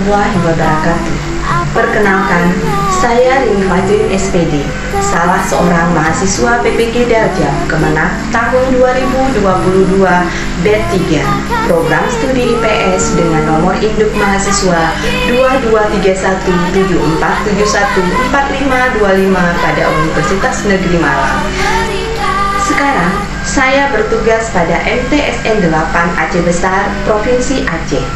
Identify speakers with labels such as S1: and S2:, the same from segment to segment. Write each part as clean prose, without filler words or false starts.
S1: warahmatullahi wabarakatuh. Perkenalkan, saya Rini Fajrin SPD, salah seorang mahasiswa PPG Darjab Kemenak tahun 2022 batch 3, program studi IPS dengan nomor induk mahasiswa 223174714525 pada Universitas Negeri Malang. Sekarang, saya bertugas pada MTSN 8 Aceh Besar, Provinsi Aceh.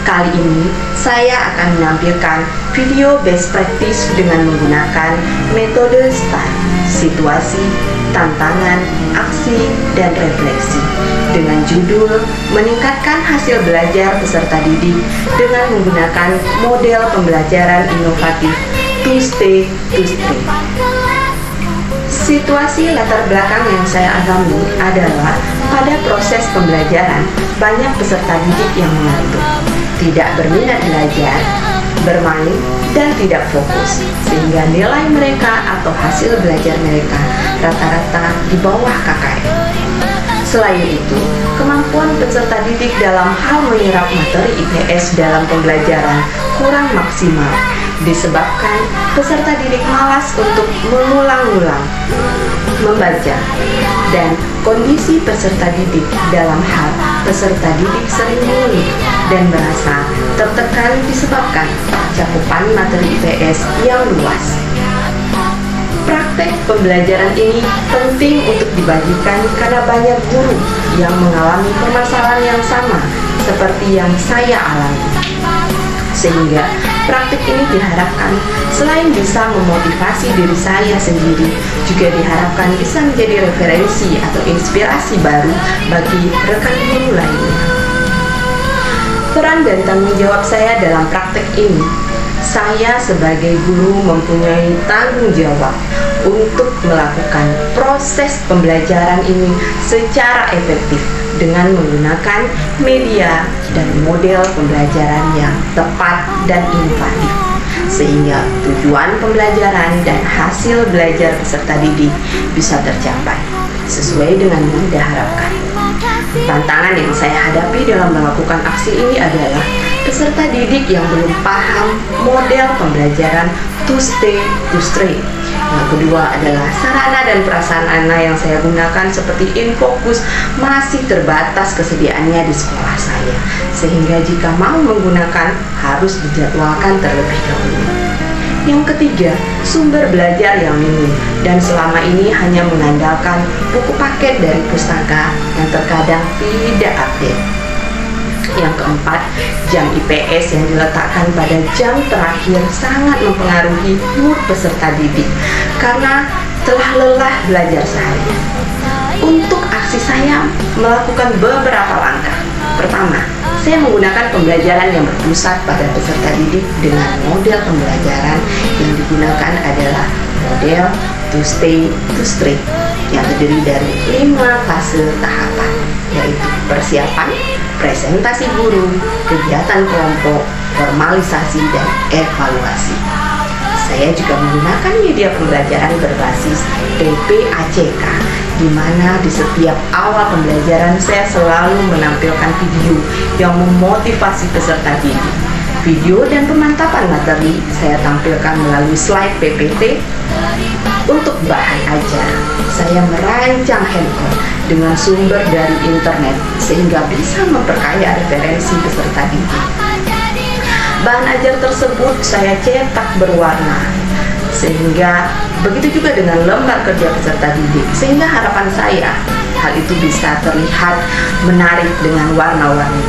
S1: Kali ini, saya akan menampilkan video best practice dengan menggunakan metode STAR, situasi, tantangan, aksi, dan refleksi, dengan judul meningkatkan hasil belajar peserta didik dengan menggunakan model pembelajaran inovatif 2-Stay, 2-Stray. Situasi latar belakang yang saya alami adalah pada proses pembelajaran banyak peserta didik yang mengantuk, tidak berminat belajar, bermain, dan tidak fokus, sehingga nilai mereka atau hasil belajar mereka rata-rata di bawah KKM. Selain itu, kemampuan peserta didik dalam hal menyerap materi IPS dalam pembelajaran kurang maksimal, disebabkan peserta didik malas untuk mengulang-ulang membaca, dan kondisi peserta didik dalam hal peserta didik sering mengeluh dan merasa tertekan disebabkan cakupan materi IPS yang luas. Praktek pembelajaran ini penting untuk dibagikan karena banyak guru yang mengalami permasalahan yang sama seperti yang saya alami. Sehingga praktik ini diharapkan selain bisa memotivasi diri saya sendiri, juga diharapkan bisa menjadi referensi atau inspirasi baru bagi rekan guru lainnya. Peran dan tanggung jawab saya dalam praktek ini, saya sebagai guru mempunyai tanggung jawab untuk melakukan proses pembelajaran ini secara efektif dengan menggunakan media dan model pembelajaran yang tepat dan inovatif, sehingga tujuan pembelajaran dan hasil belajar peserta didik bisa tercapai sesuai dengan yang diharapkan. Tantangan yang saya hadapi dalam melakukan aksi ini adalah peserta didik yang belum paham model pembelajaran 2-Stay, 2-Stray. Yang kedua adalah sarana dan prasarana yang saya gunakan seperti InFocus masih terbatas kesediaannya di sekolah saya, sehingga jika mau menggunakan harus dijadwalkan terlebih dahulu. Yang ketiga, sumber belajar yang minim dan selama ini hanya mengandalkan buku paket dari pustaka yang terkadang tidak update. Yang keempat, jam IPS yang diletakkan pada jam terakhir sangat mempengaruhi mood peserta didik karena telah lelah belajar seharian. Untuk aksi saya melakukan beberapa langkah. Pertama, saya menggunakan pembelajaran yang berpusat pada peserta didik dengan model pembelajaran yang digunakan adalah model 2-Stay, 2-Stray yang terdiri dari 5 fase tahapan, yaitu persiapan, presentasi guru, kegiatan kelompok, formalisasi, dan evaluasi. Saya juga menggunakan media pembelajaran berbasis PPACK, di mana di setiap awal pembelajaran saya selalu menampilkan video yang memotivasi peserta didik. Video dan pemantapan materi saya tampilkan melalui slide PPT. Untuk bahan ajar, saya merancang handphone dengan sumber dari internet sehingga bisa memperkaya referensi peserta didik. Bahan ajar tersebut saya cetak berwarna, sehingga begitu juga dengan lembar kerja peserta didik, sehingga harapan saya hal itu bisa terlihat menarik dengan warna-warni.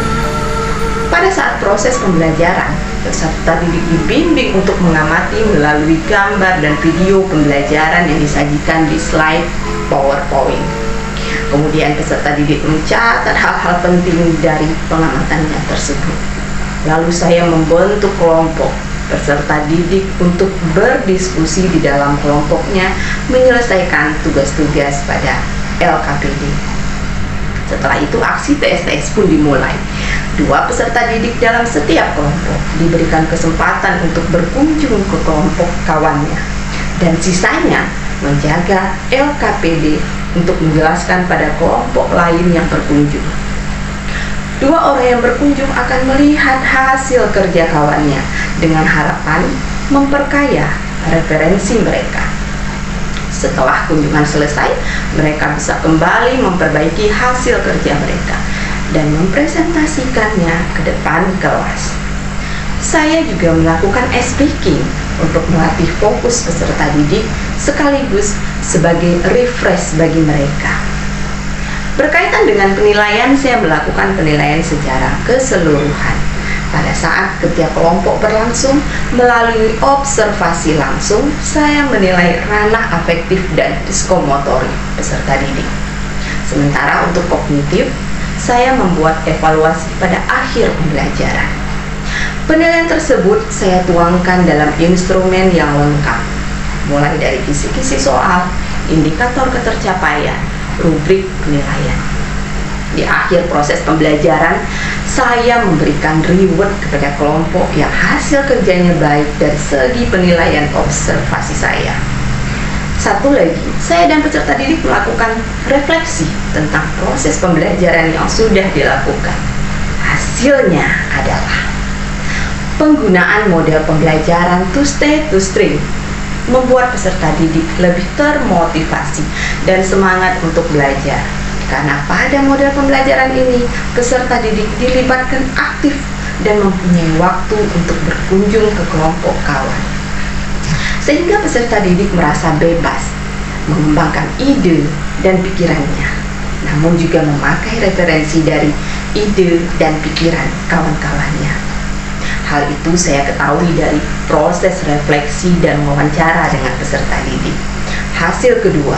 S1: Pada saat proses pembelajaran, peserta didik dibimbing untuk mengamati melalui gambar dan video pembelajaran yang disajikan di slide PowerPoint. Kemudian peserta didik mencatat hal-hal penting dari pengamatannya tersebut. Lalu saya membentuk kelompok peserta didik untuk berdiskusi di dalam kelompoknya menyelesaikan tugas-tugas pada LKPD. Setelah itu aksi TSTS pun dimulai. 2 peserta didik dalam setiap kelompok diberikan kesempatan untuk berkunjung ke kelompok kawannya, dan sisanya menjaga LKPD untuk menjelaskan pada kelompok lain yang berkunjung. Dua orang yang berkunjung akan melihat hasil kerja kawannya dengan harapan memperkaya referensi mereka. Setelah kunjungan selesai, mereka bisa kembali memperbaiki hasil kerja mereka dan mempresentasikannya ke depan kelas. Saya juga melakukan speaking untuk melatih fokus peserta didik sekaligus sebagai refresh bagi mereka. Berkaitan dengan penilaian, saya melakukan penilaian secara keseluruhan. Pada saat kerja kelompok berlangsung, melalui observasi langsung, saya menilai ranah afektif dan psikomotorik peserta didik. Sementara untuk kognitif, saya membuat evaluasi pada akhir pembelajaran. Penilaian tersebut saya tuangkan dalam instrumen yang lengkap, mulai dari kisi-kisi soal, indikator ketercapaian, rubrik penilaian. Di akhir proses pembelajaran, saya memberikan reward kepada kelompok yang hasil kerjanya baik dari segi penilaian observasi saya. Satu lagi, saya dan peserta didik melakukan refleksi tentang proses pembelajaran yang sudah dilakukan. Hasilnya adalah penggunaan model pembelajaran to stay to stream membuat peserta didik lebih termotivasi dan semangat untuk belajar. Karena pada model pembelajaran ini, peserta didik dilibatkan aktif dan mempunyai waktu untuk berkunjung ke kelompok kawan. Sehingga peserta didik merasa bebas mengembangkan ide dan pikirannya, namun juga memakai referensi dari ide dan pikiran kawan-kawannya. Hal itu saya ketahui dari proses refleksi dan wawancara dengan peserta didik. Hasil kedua,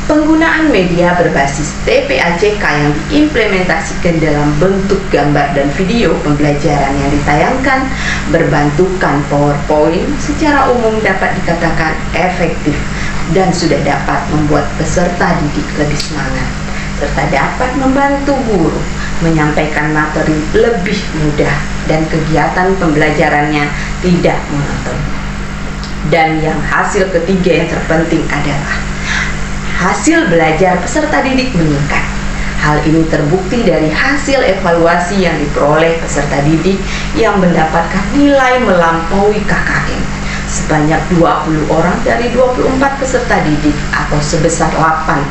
S1: penggunaan media berbasis TPACK yang diimplementasikan dalam bentuk gambar dan video pembelajaran yang ditayangkan berbantukan PowerPoint secara umum dapat dikatakan efektif dan sudah dapat membuat peserta didik lebih semangat, serta dapat membantu guru menyampaikan materi lebih mudah dan kegiatan pembelajarannya tidak monoton. Dan yang hasil ketiga yang terpenting adalah hasil belajar peserta didik meningkat. Hal ini terbukti dari hasil evaluasi yang diperoleh peserta didik yang mendapatkan nilai melampaui KKM sebanyak 20 orang dari 24 peserta didik atau sebesar 85%.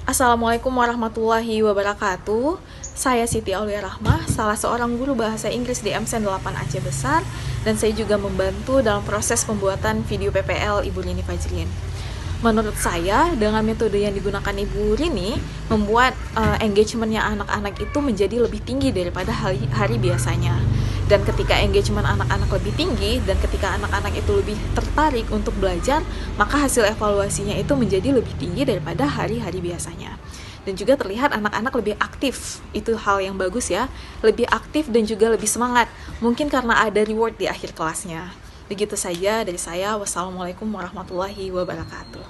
S2: Assalamualaikum warahmatullahi wabarakatuh. Saya Siti Aulia Rahmah, salah seorang guru bahasa Inggris di MSN 8 Aceh Besar, dan saya juga membantu dalam proses pembuatan video PPL Ibu Rini Fajrin. Menurut saya, dengan metode yang digunakan Ibu Rini, membuat engagementnya anak-anak itu menjadi lebih tinggi daripada hari biasanya. Dan ketika engagement anak-anak lebih tinggi, dan ketika anak-anak itu lebih tertarik untuk belajar, maka hasil evaluasinya itu menjadi lebih tinggi daripada hari-hari biasanya. Dan juga terlihat anak-anak lebih aktif, itu hal yang bagus ya, lebih aktif dan juga lebih semangat, mungkin karena ada reward di akhir kelasnya. Begitu saja dari saya. Wassalamualaikum warahmatullahi wabarakatuh.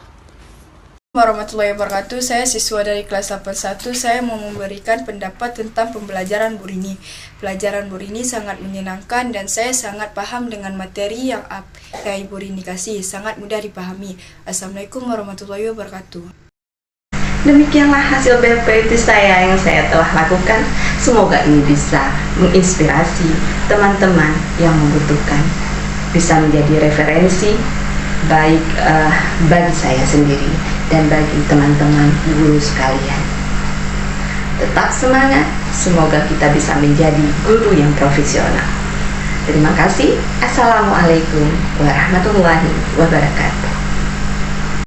S3: Warahmatullahi wabarakatuh. Saya siswa dari kelas 81. Saya mau memberikan pendapat tentang pembelajaran Bu Rini. Pelajaran Bu Rini sangat menyenangkan dan saya sangat paham dengan materi yang Ibu Rini kasih. Sangat mudah dipahami. Assalamualaikum warahmatullahi wabarakatuh.
S1: Demikianlah hasil BPT saya yang saya telah lakukan. Semoga ini bisa menginspirasi teman-teman yang membutuhkan, bisa menjadi referensi baik bagi saya sendiri dan bagi teman-teman guru sekalian. Tetap semangat, semoga kita bisa menjadi guru yang profesional. Terima kasih. Assalamualaikum warahmatullahi wabarakatuh.